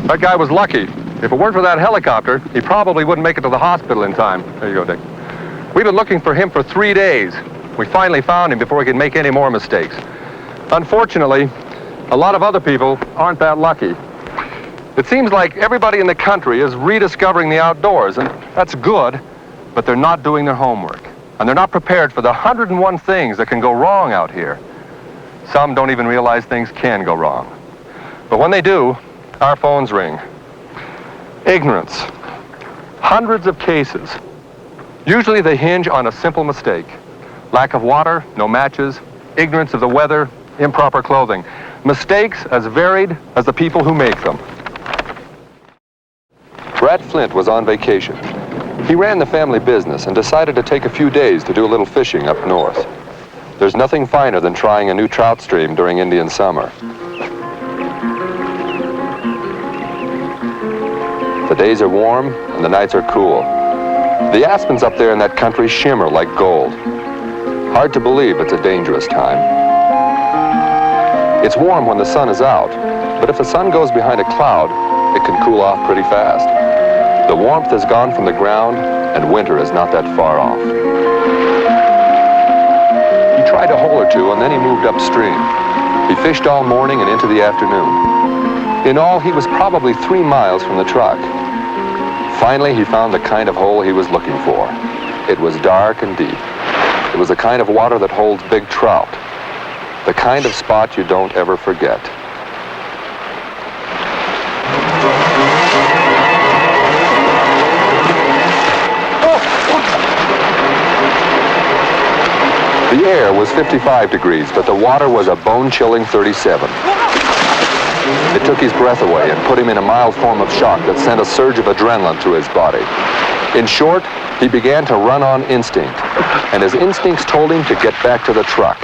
That guy was lucky. If it weren't for that helicopter, he probably wouldn't make it to the hospital in time. There you go, Dick. We've been looking for him for 3 days. We finally found him before he could make any more mistakes. Unfortunately, a lot of other people aren't that lucky. It seems like everybody in the country is rediscovering the outdoors, and that's good, but they're not doing their homework. And they're not prepared for the 101 things that can go wrong out here. Some don't even realize things can go wrong. But when they do, our phones ring. Ignorance. Hundreds of cases. Usually they hinge on a simple mistake. Lack of water, no matches, ignorance of the weather, improper clothing. Mistakes as varied as the people who make them. Brad Flint was on vacation. He ran the family business and decided to take a few days to do a little fishing up north. There's nothing finer than trying a new trout stream during Indian summer. The days are warm and the nights are cool. The aspens up there in that country shimmer like gold. Hard to believe it's a dangerous time. It's warm when the sun is out, but if the sun goes behind a cloud, it can cool off pretty fast. The warmth has gone from the ground, and winter is not that far off. He tried a hole or two, and then he moved upstream. He fished all morning and into the afternoon. In all, he was probably 3 miles from the truck. Finally, he found the kind of hole he was looking for. It was dark and deep. It was the kind of water that holds big trout. The kind of spot you don't ever forget. The air was 55 degrees, but the water was a bone-chilling 37. It took his breath away and put him in a mild form of shock that sent a surge of adrenaline through his body. In short, he began to run on instinct, and his instincts told him to get back to the truck.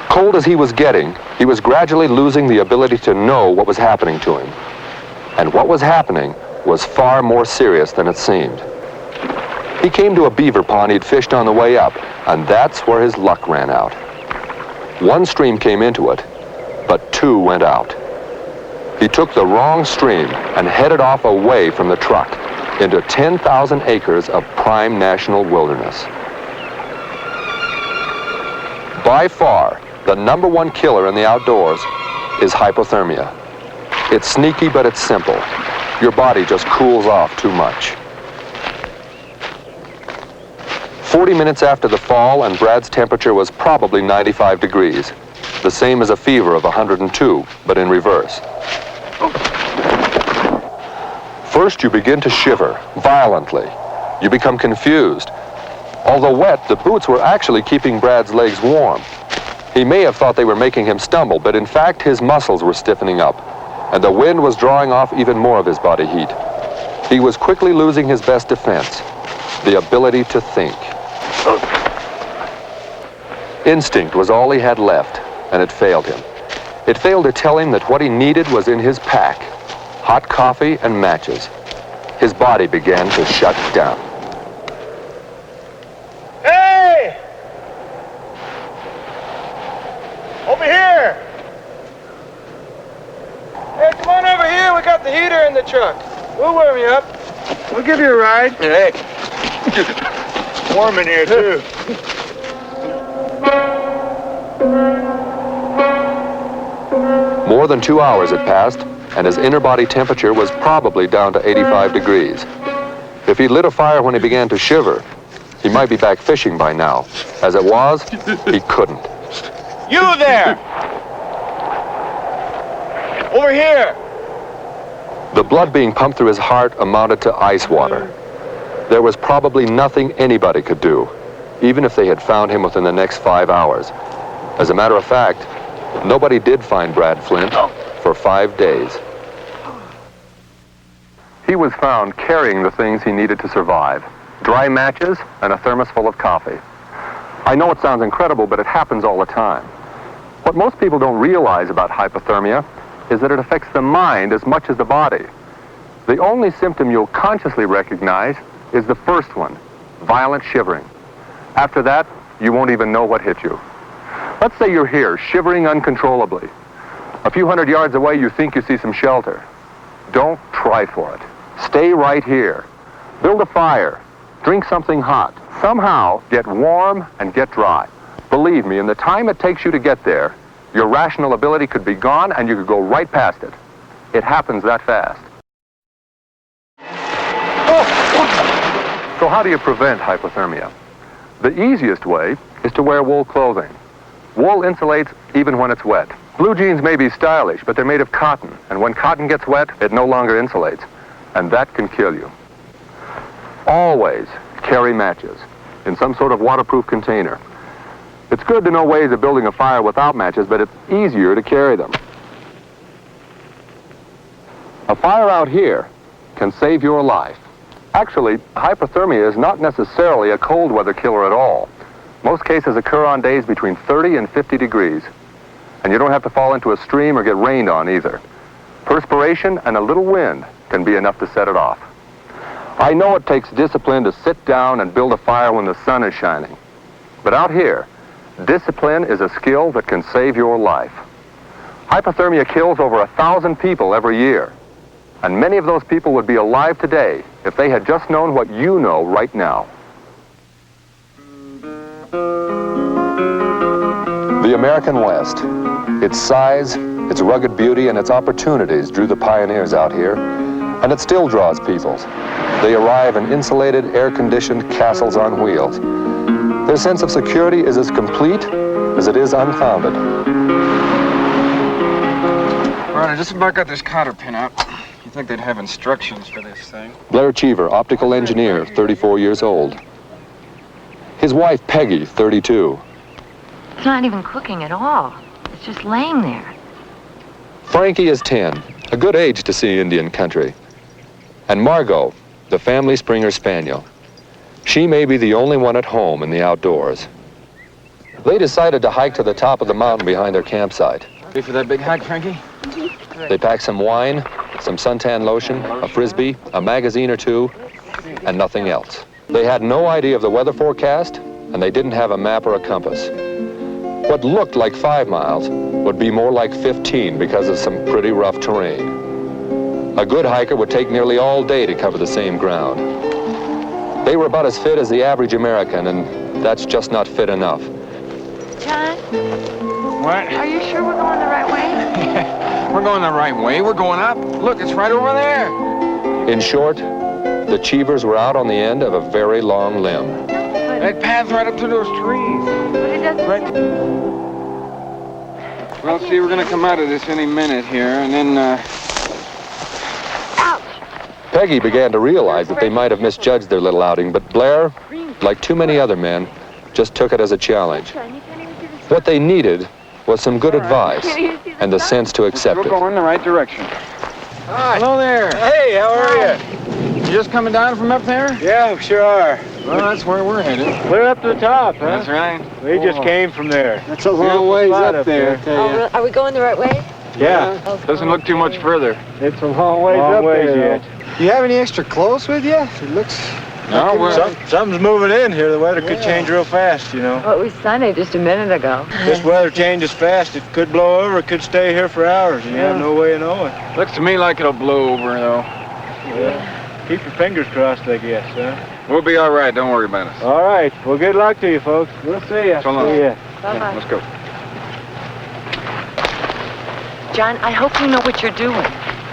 Cold as he was getting, he was gradually losing the ability to know what was happening to him. And what was happening was far more serious than it seemed. He came to a beaver pond he'd fished on the way up, and that's where his luck ran out. One stream came into it, but 2 went out. He took the wrong stream and headed off away from the truck into 10,000 acres of prime national wilderness. By far, the #1 killer in the outdoors is hypothermia. It's sneaky, but it's simple. Your body just cools off too much. 40 minutes after the fall, and Brad's temperature was probably 95 degrees, the same as a fever of 102, but in reverse. First, you begin to shiver violently. You become confused. Although wet, the boots were actually keeping Brad's legs warm. He may have thought they were making him stumble, but in fact, his muscles were stiffening up, and the wind was drawing off even more of his body heat. He was quickly losing his best defense, the ability to think. Instinct was all he had left, and it failed him. It failed to tell him that what he needed was in his pack: hot coffee and matches. His body began to shut down. Hey! Over here! Hey, come on over here. We got the heater in the truck. We'll warm you up. We'll give you a ride. Hey. Warm in here, too. More than 2 hours had passed, and his inner body temperature was probably down to 85 degrees. If he lit a fire when he began to shiver, he might be back fishing by now. As it was, he couldn't. You there! Over here! The blood being pumped through his heart amounted to ice water. There was probably nothing anybody could do, even if they had found him within the next 5 hours. As a matter of fact, nobody did find Brad Flint for 5 days. He was found carrying the things he needed to survive: dry matches and a thermos full of coffee. I know it sounds incredible, but it happens all the time. What most people don't realize about hypothermia is that it affects the mind as much as the body. The only symptom you'll consciously recognize is the first one: violent shivering. After that, you won't even know what hit you. Let's say you're here, shivering uncontrollably. A few hundred yards away, you think you see some shelter. Don't try for it. Stay right here. Build a fire. Drink something hot. Somehow get warm and get dry. Believe me, in the time it takes you to get there, your rational ability could be gone and you could go right past it. It happens that fast. So how do you prevent hypothermia? The easiest way is to wear wool clothing. Wool insulates even when it's wet. Blue jeans may be stylish, but they're made of cotton, and when cotton gets wet, it no longer insulates, and that can kill you. Always carry matches in some sort of waterproof container. It's good to know ways of building a fire without matches, but it's easier to carry them. A fire out here can save your life. Actually, hypothermia is not necessarily a cold weather killer at all. Most cases occur on days between 30 and 50 degrees. And you don't have to fall into a stream or get rained on either. Perspiration and a little wind can be enough to set it off. I know it takes discipline to sit down and build a fire when the sun is shining. But out here, discipline is a skill that can save your life. Hypothermia kills over 1,000 people every year. And many of those people would be alive today if they had just known what you know right now. The American West. Its size, its rugged beauty, and its opportunities drew the pioneers out here, and it still draws people. They arrive in insulated, air-conditioned castles on wheels. Their sense of security is as complete as it is unfounded. Right, I just about got this cotter pin up. You think they'd have instructions for this thing? Blair Cheever, optical engineer, 34 years old. His wife, Peggy, 32. It's not even cooking at all. It's just laying there. Frankie is 10, a good age to see Indian country. And Margot, the family Springer Spaniel. She may be the only one at home in the outdoors. They decided to hike to the top of the mountain behind their campsite. Ready for that big hike, Frankie? They packed some wine, some suntan lotion, a Frisbee, a magazine or two, and nothing else. They had no idea of the weather forecast, and they didn't have a map or a compass. What looked like 5 miles would be more like 15 because of some pretty rough terrain. A good hiker would take nearly all day to cover the same ground. They were about as fit as the average American, and that's just not fit enough. John, What? are you sure we're going the right way? We're going the right way. We're going up. Look, it's right over there. In short, the Cheevers were out on the end of a very long limb. That path's right up to those trees. But it doesn't... Right. Well, see, we're going to come out of this any minute here, and then, Ouch! Peggy began to realize that they might have misjudged their little outing, but Blair, like too many other men, just took it as a challenge. What they needed was some good advice and the sense to accept we'll it. go in the right direction. Hi. Hello there. Hey, how are you? You just coming down from up there? Yeah, we sure are. Well, that's where we're headed. We're up to the top, huh? That's right. We just came from there. That's a long ways up there. Oh, are we going the right way? Yeah, Doesn't look too much further. it's a long ways up there yet. You have any extra clothes with you? It looks... No, we're... Something's moving in here. The weather could change real fast, you know. Well, it was sunny just a minute ago. This weather changes fast. It could blow over. It could stay here for hours, and you have no way of knowing. Looks to me like it'll blow over, though. Yeah. Keep your fingers crossed, I guess, huh? We'll be all right. Don't worry about us. All right. Well, good luck to you, folks. We'll see you. So long. See ya. Bye-bye. Let's go. John, I hope you know what you're doing.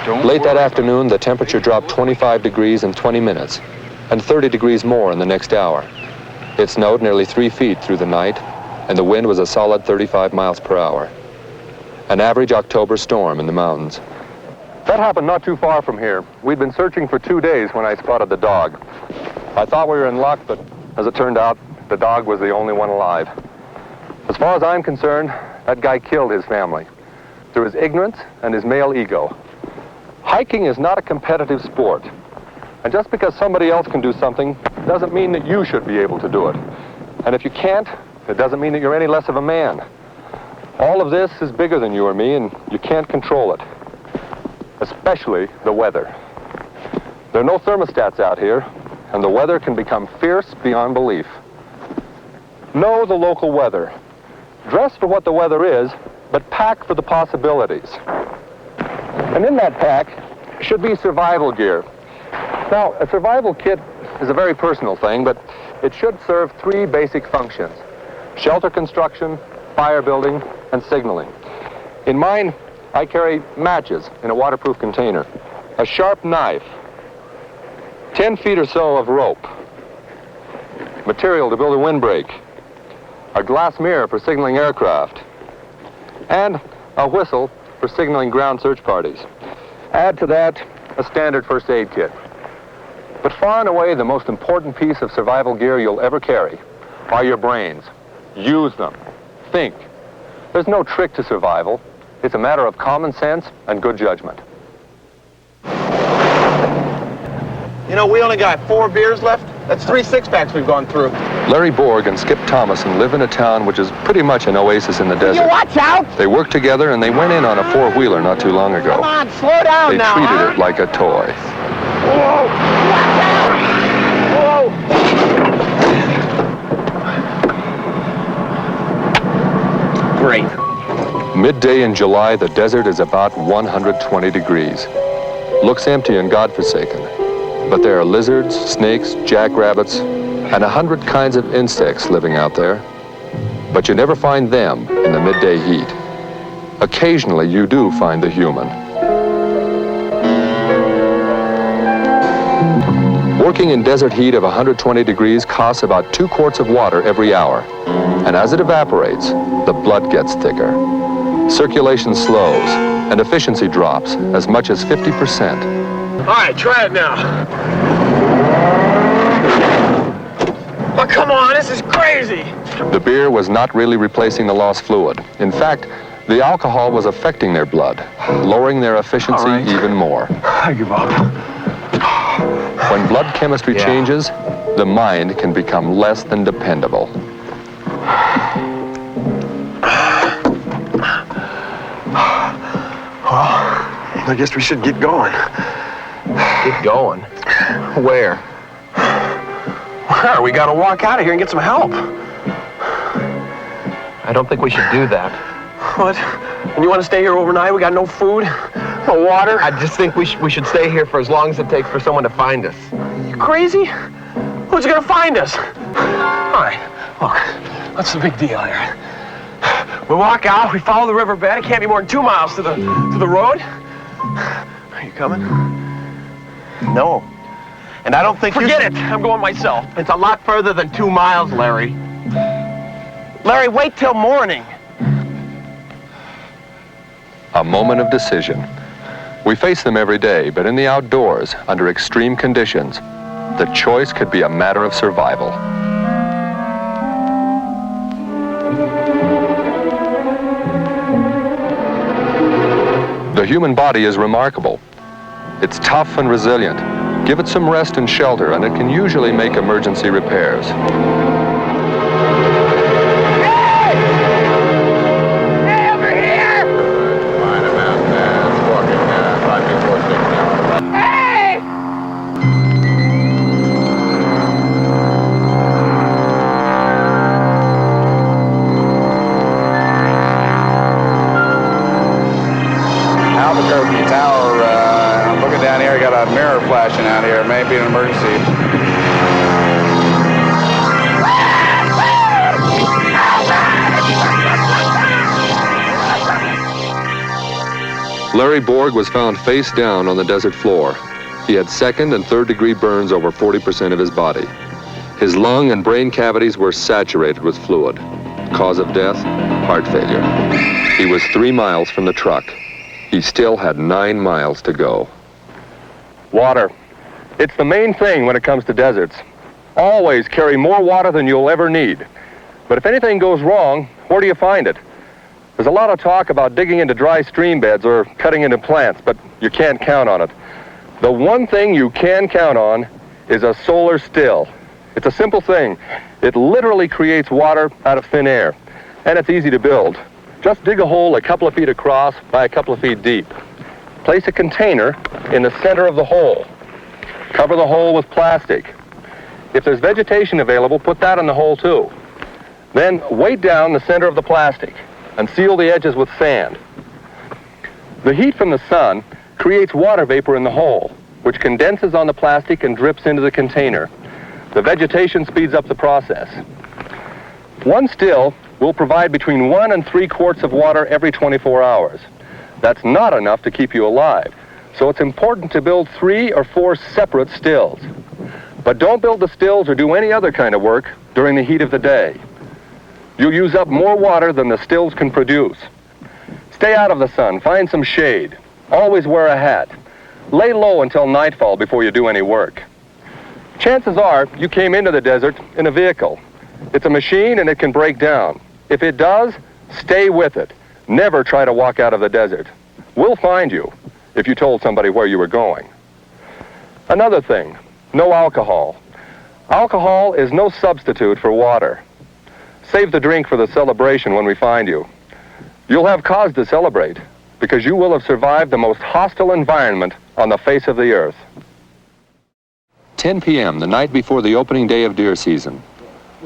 Don't Late that worry. afternoon, the temperature dropped 25 degrees in 20 minutes, and 30 degrees more in the next hour. It snowed nearly 3 feet through the night, and the wind was a solid 35 miles per hour. An average October storm in the mountains. That happened not too far from here. We'd been searching for 2 days when I spotted the dog. I thought we were in luck, but as it turned out, the dog was the only one alive. As far as I'm concerned, that guy killed his family through his ignorance and his male ego. Hiking is not a competitive sport. And just because somebody else can do something doesn't mean that you should be able to do it. And if you can't, it doesn't mean that you're any less of a man. All of this is bigger than you or me, and you can't control it. Especially the weather. There are no thermostats out here, and the weather can become fierce beyond belief. Know the local weather. Dress for what the weather is, but pack for the possibilities. And in that pack should be survival gear. Now, a survival kit is a very personal thing, but it should serve three basic functions: shelter construction, fire building, and signaling. In mine, I carry matches in a waterproof container, a sharp knife, 10 feet or so of rope, material to build a windbreak, a glass mirror for signaling aircraft, and a whistle for signaling ground search parties. Add to that a standard first aid kit. But far and away the most important piece of survival gear you'll ever carry are your brains. Use them. Think. There's no trick to survival. It's a matter of common sense and good judgment. You know, we only got 4 beers left. That's 3 six-packs we've gone through. Larry Borg and Skip Thomason live in a town which is pretty much an oasis in the desert. You watch out! They work together and they went in on a four-wheeler not too long ago. Come on, slow down They now, treated huh? it like a toy. Whoa! Watch out! Whoa! Great. Midday in July, the desert is about 120 degrees. Looks empty and godforsaken. But there are lizards, snakes, jackrabbits, and 100 kinds of insects living out there. But you never find them in the midday heat. Occasionally, you do find the human. Working in desert heat of 120 degrees costs about 2 quarts of water every hour. And as it evaporates, the blood gets thicker. Circulation slows, and efficiency drops as much as 50%. All right, try it now. Oh, come on, this is crazy. The beer was not really replacing the lost fluid. In fact, the alcohol was affecting their blood, lowering their efficiency even more. I give up. When blood chemistry changes, the mind can become less than dependable. I guess we should get going. Get going? Where? Where? We gotta walk out of here and get some help. I don't think we should do that. What? And you want to stay here overnight? We got no food, no water? I just think we should stay here for as long as it takes for someone to find us. You crazy? Who's gonna find us? All right, look, what's the big deal here? We walk out, we follow the riverbed. It can't be more than 2 miles to the road. Are you coming? No. And I don't think Forget it! I'm going myself. It's a lot further than 2 miles, Larry. Larry, wait till morning. A moment of decision. We face them every day, but in the outdoors, under extreme conditions, the choice could be a matter of survival. The human body is remarkable. It's tough and resilient. Give it some rest and shelter, and it can usually make emergency repairs. Albuquerque Tower, I'm looking down here, got a mirror flashing out here. It may be an emergency. Larry Borg was found face down on the desert floor. He had second and third degree burns over 40% of his body. His lung and brain cavities were saturated with fluid. Cause of death, heart failure. He was 3 miles from the truck. He still had 9 miles to go. Water. It's the main thing when it comes to deserts. Always carry more water than you'll ever need. But if anything goes wrong, where do you find it? There's a lot of talk about digging into dry stream beds or cutting into plants, but you can't count on it. The one thing you can count on is a solar still. It's a simple thing. It literally creates water out of thin air, and it's easy to build. Just dig a hole a couple of feet across by a couple of feet deep. Place a container in the center of the hole. Cover the hole with plastic. If there's vegetation available, put that in the hole too. Then weight down the center of the plastic. and seal the edges with sand. The heat from the sun creates water vapor in the hole, which condenses on the plastic and drips into the container. The vegetation speeds up the process. One still will provide between 1 and 3 quarts of water every 24 hours. That's not enough to keep you alive, so it's important to build 3 or 4 separate stills. But don't build the stills or do any other kind of work during the heat of the day. You'll use up more water than the stills can produce. Stay out of the sun, find some shade. Always wear a hat. Lay low until nightfall before you do any work. Chances are you came into the desert in a vehicle. It's a machine and it can break down. If it does, stay with it. Never try to walk out of the desert. We'll find you if you told somebody where you were going. Another thing, no alcohol. Alcohol is no substitute for water. Save the drink for the celebration when we find you. You'll have cause to celebrate because you will have survived the most hostile environment on the face of the earth. 10 p.m., the night before the opening day of deer season.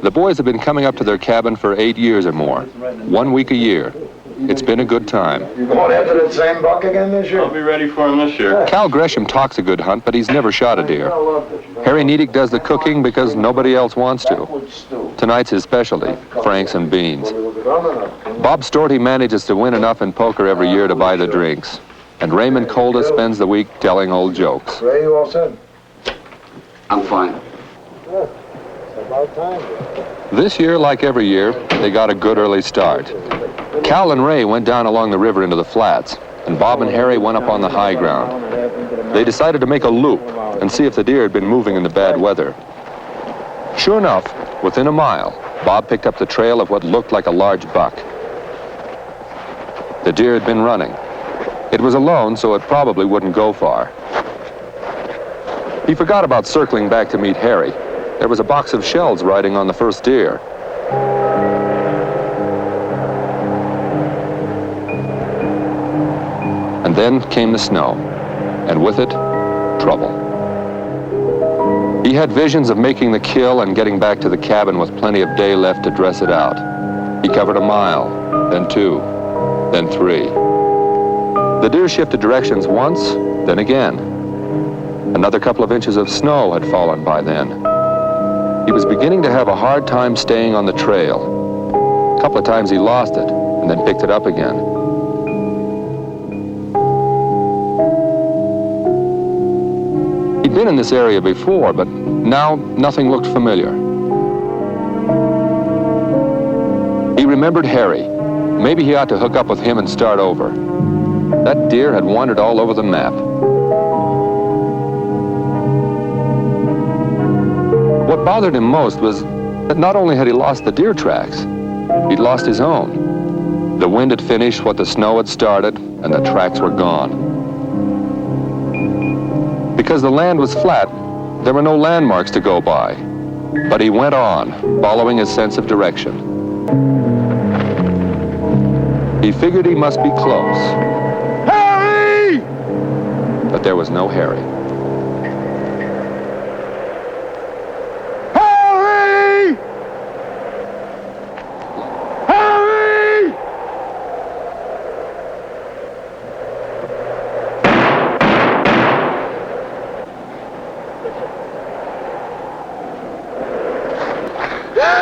The boys have been coming up to their cabin for 8 years or more, 1 week a year. It's been a good time. You going after that same buck again this year? I'll be ready for him this year. Cal Gresham talks a good hunt, but he's never shot a deer. Harry Nedick does the cooking because nobody else wants to. Tonight's his specialty, franks and beans. Bob Storty manages to win enough in poker every year to buy the drinks. And Raymond Colda spends the week telling old jokes. Ray, you all set? I'm fine. About time. This year, like every year, they got a good early start. Cal and Ray went down along the river into the flats, and Bob and Harry went up on the high ground. They decided to make a loop and see if the deer had been moving in the bad weather. Sure enough, within a mile, Bob picked up the trail of what looked like a large buck. The deer had been running. It was alone, so it probably wouldn't go far. He forgot about circling back to meet Harry. There was a box of shells riding on the first deer. And then came the snow, and with it, trouble. He had visions of making the kill and getting back to the cabin with plenty of day left to dress it out. He covered a mile, then 2, then 3. The deer shifted directions once, then again. Another couple of inches of snow had fallen by then. He was beginning to have a hard time staying on the trail. A couple of times he lost it, and then picked it up again. He'd been in this area before, but now nothing looked familiar. He remembered Harry. Maybe he ought to hook up with him and start over. That deer had wandered all over the map. What bothered him most was that not only had he lost the deer tracks, he'd lost his own. The wind had finished what the snow had started, and the tracks were gone. Because the land was flat, there were no landmarks to go by. But he went on, following his sense of direction. He figured he must be close. Harry! But there was no Harry.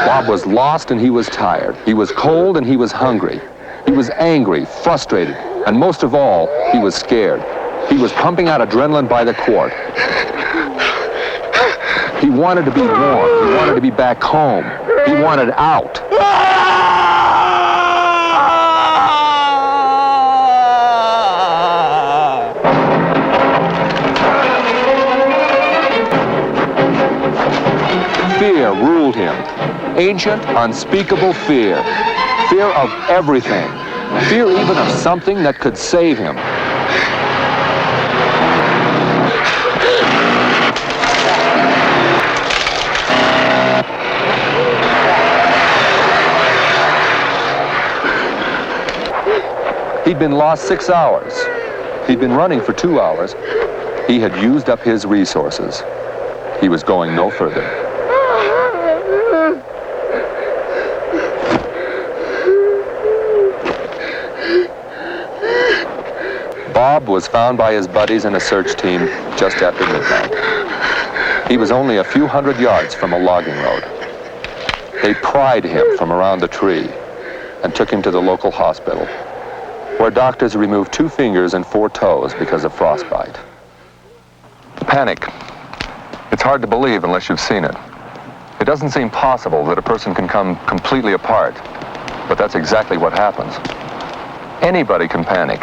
Bob was lost and he was tired. He was cold and he was hungry. He was angry, frustrated, and most of all, he was scared. He was pumping out adrenaline by the quart. He wanted to be warm. He wanted to be back home. He wanted out. Fear ruled him. Ancient, unspeakable fear. Fear of everything. Fear even of something that could save him. He'd been lost 6 hours. He'd been running for 2 hours. He had used up his resources. He was going no further. Bob was found by his buddies and a search team just after midnight. He was only a few hundred yards from a logging road. They pried him from around the tree and took him to the local hospital, where doctors removed 2 fingers and 4 toes because of frostbite. Panic. It's hard to believe unless you've seen it. It doesn't seem possible that a person can come completely apart, but that's exactly what happens. Anybody can panic.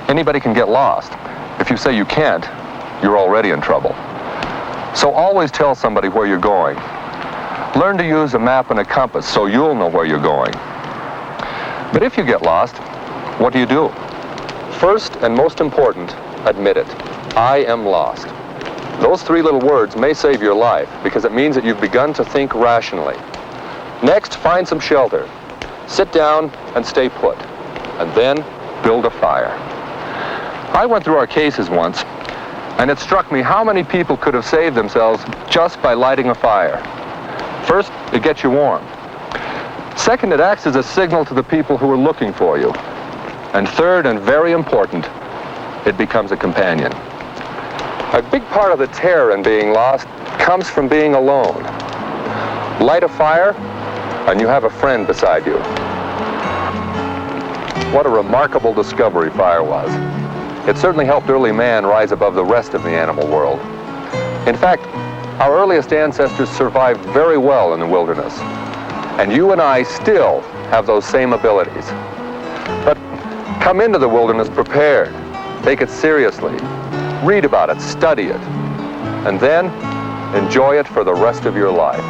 Anybody can get lost. If you say you can't, you're already in trouble. So always tell somebody where you're going. Learn to use a map and a compass so you'll know where you're going. But if you get lost, what do you do? First and most important, admit it. I am lost. Those 3 little words may save your life because it means that you've begun to think rationally. Next, find some shelter. Sit down and stay put. And then build a fire. I went through our cases once, and it struck me how many people could have saved themselves just by lighting a fire. First, it gets you warm. Second, it acts as a signal to the people who are looking for you. And third, and very important, it becomes a companion. A big part of the terror in being lost comes from being alone. Light a fire, and you have a friend beside you. What a remarkable discovery fire was. It certainly helped early man rise above the rest of the animal world. In fact, our earliest ancestors survived very well in the wilderness. And you and I still have those same abilities. But come into the wilderness prepared. Take it seriously. Read about it, study it, and then enjoy it for the rest of your life.